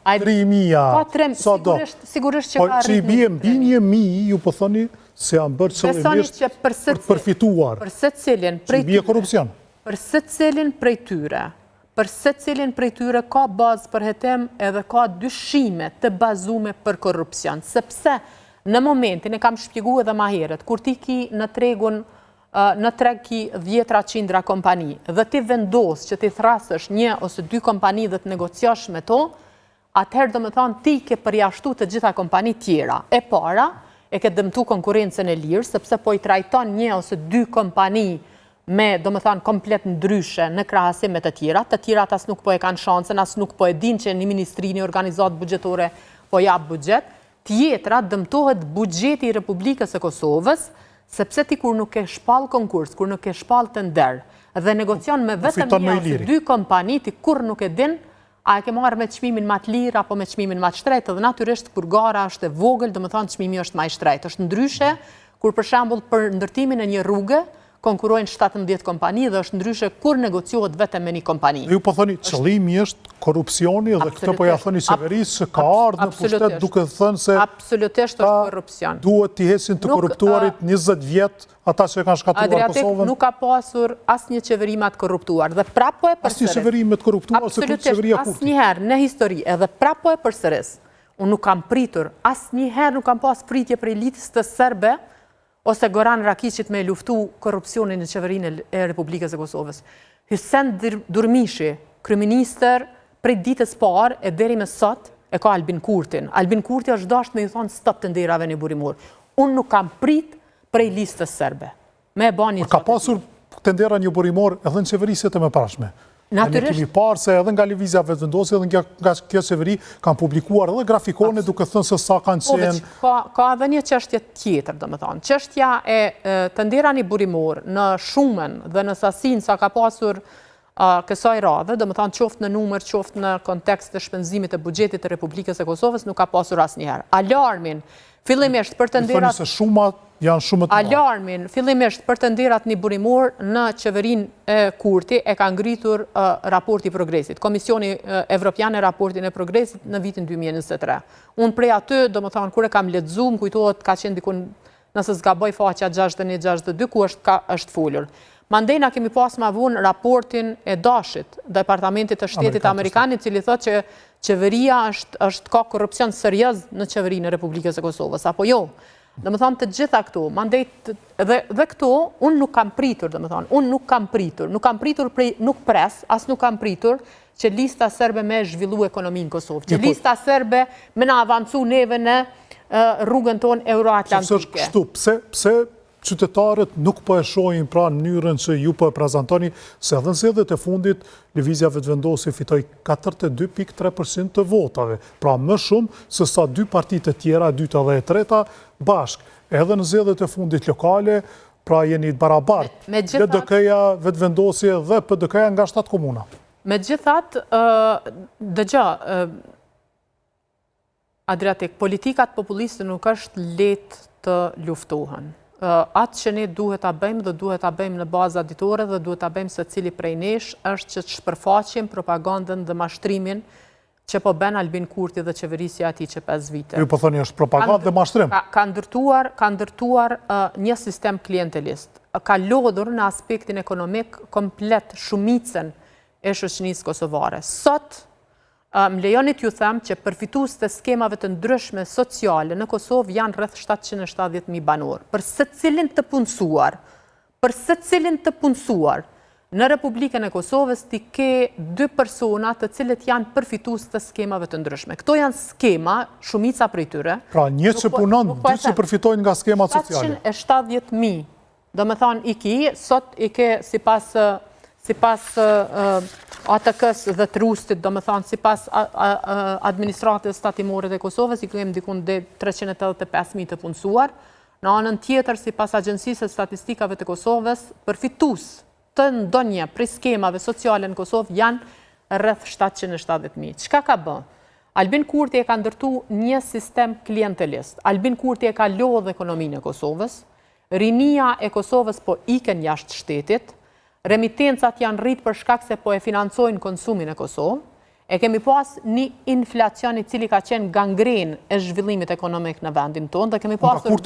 3.000, sa do. Sigurisht që ka rritë. Që i bie mbi 1.000, ju po thoni se janë bërë qëllimisht për të përfituar. Për secilin prej tyre. Që i bie korupcion. Për secilin prej tyre. Për secilin prej tyre ka bazë për hetem edhe ka dyshime të bazume për korupcion. Sepse në momentin e kam shpjegu edhe ma herët, kur ti ki në tregun në treg ki 10-100 kompani dhe ti vendos që ti thrasësh 1 ose 2 kompani dhe të negociash me to, atëherë do me thonë ti ke përjashtu të gjitha kompani tjera. E para, e ke dëmtu konkurencën e lirë, sepse po i trajton 1 ose 2 kompani me, do me thonë, komplet ndryshe në krahasim me të tjerat as nuk po e kanë shansën, as nuk po e din që një ministri, një organizat bugjetore po jap bugjet, tjetra dëmtohet bugjeti i Republikës së Kosovës, sepse ti kur nuk ke shpall konkurs, kur nuk ke shpall tender, dhe negocion me vetëm 1 ose 2 kompani, ti kur nuk e din, a e ke marrë me çmimin më të lirë apo me çmimin më të shtrejtë, dhe natyrisht kur gara është e vogël, do të thonë çmimi është më i shtrejtë. Është ndryshe kur për shembull për ndërtimin e një rruge konkurrojnë 17 kompani dhe është ndryshe kur negociohet vetëm me një kompani. Ju po thoni qëllimi është korupcioni dhe këtë po ja thoni qeverisë që ka ardhur në pushtet duke thënë se absolutisht është korrupsion. Duhet t'i hesin të korruptuarit 20 vjet ata që kanë shkatruar Kosovën. Nuk ka pasur asnjë qeveri më të korruptuar dhe prapë e përsëris. Asnjë qeveri më të korruptuar se qeveria Kurti. Asnjëherë në histori edhe prapë e përsëris. Unë nuk kam pritur, asnjëherë nuk kam pas pritje për elitës të serbe ose Goran Rakiqit me luftu korupcionin në qeverinë e Republikës e Kosovës. Hysen Durmishi, kryeministër, prej ditës parë e deri me sot e ka Albin Kurtin. Albin Kurti është dashur me i thonë stop të nderave në burimor. Unë nuk kam prit prej listës serbe. Ka pasur të ndera një burimor edhe në qeveriset e mëparshme. Ne kemi parë se edhe nga lëvizja vetëvendosje edhe nga kjo qeveri kanë publikuar edhe grafikone duke thënë se sa kanë qenë. Ka edhe një çështje tjetër, domethënë. Çështja e të nderani burimor në shumën dhe në sasinë sa ka pasur kësaj radhe, domethënë qoftë në numër, qoftë në kontekst të shpenzimit të buxhetit të Republikës së Kosovës, nuk ka pasur asnjëherë. Alarmin fillimisht për të nderat se shumat janë shumë të mëdha. Alarmin fillimisht për të nderat një burimor në qeverinë e Kurti e ka ngritur raporti i progresit. Komisioni Evropian e raportin e progresit në vitin 2023. Unë prej aty, domethënë kur e kam lexuar, më kujtohet ka qenë dikun nëse s'gaboj faqja 61-62 ku është folur. Mandej na kemi pas më vonë raportin e Dashit, Departamentit të Shtetit Amerikan, i cili thotë që qeveria është ka korrupsion serioz në qeverinë e Republikës së Kosovës, apo jo? Domethënë të gjitha këto, mandej dhe këto unë nuk kam pritur, domethënë, unë nuk kam pritur prej nuk pres, as nuk kam pritur që lista serbe me zhvillu ekonominë Kosovë, që lista serbe me na avancu neve në rrugën tonë euroatlantike. Pse qytetarët nuk po e shohin pra në mënyrën që ju po e prezantoni se edhe në zgjedhjet e fundit lëvizja vetëvendosje fitoi 42.3% të votave, pra më shumë se sa 2 partitë të tjera, e dyta dhe e treta bashk. Edhe në zgjedhjet e fundit lokale, pra jeni barabartë. LDK-ja, vetëvendosje dhe PDK-ja nga 7 komuna. Megjithatë, dëgjoj, Adriatik, politikat populiste nuk është lehtë të luftohen. Atë që ne duhet ta bëjmë dhe duhet ta bëjmë në bazë ditore dhe duhet ta bëjmë secili prej nesh është që të shpërfaqim propagandën dhe mashtrimin që po bën Albin Kurti dhe qeverisja e tij që 5 vite. Ju po thoni është propagandë dhe mashtrim. Ka ndërtuar një sistem klientelist. Ka lodhur në aspektin ekonomik komplet shumicën e shoqënisë kosovare. Sot më lejoni t'ju them që përfitues të skemave të ndryshme sociale në Kosovë janë rreth 770.000 banor. Për secilin të punësuar në Republikën e Kosovës ti ke 2 persona të cilët janë përfitues të skemave të ndryshme. Këto janë skema, shumica prej tyre. Pra një që punon, 2 që përfitojnë nga skemat sociale. 770.000. Domethënë sot i ke sipas ATK-s dhe Trustit, domethënë sipas administratës tatimore të Kosovës, i kemi dikun 385.000 të punësuar. Në anën tjetër, sipas Agjencisë së Statistikave të Kosovës, përfitues të ndonjë prej skemave sociale në Kosovë janë rreth 770.000. Çka ka bë? Albin Kurti e ka ndërtu një sistem klientelist. Albin Kurti e ka lodhur ekonominë e Kosovës. Rinia e Kosovës po ikën jashtë shtetit. Remitencat janë rritë për shkak se po e financojnë konsumin e Kosovë, E kemi pas një inflacion i cili ka qenë gangren e zhvillimit ekonomik në vendin tonë, dhe kemi pasur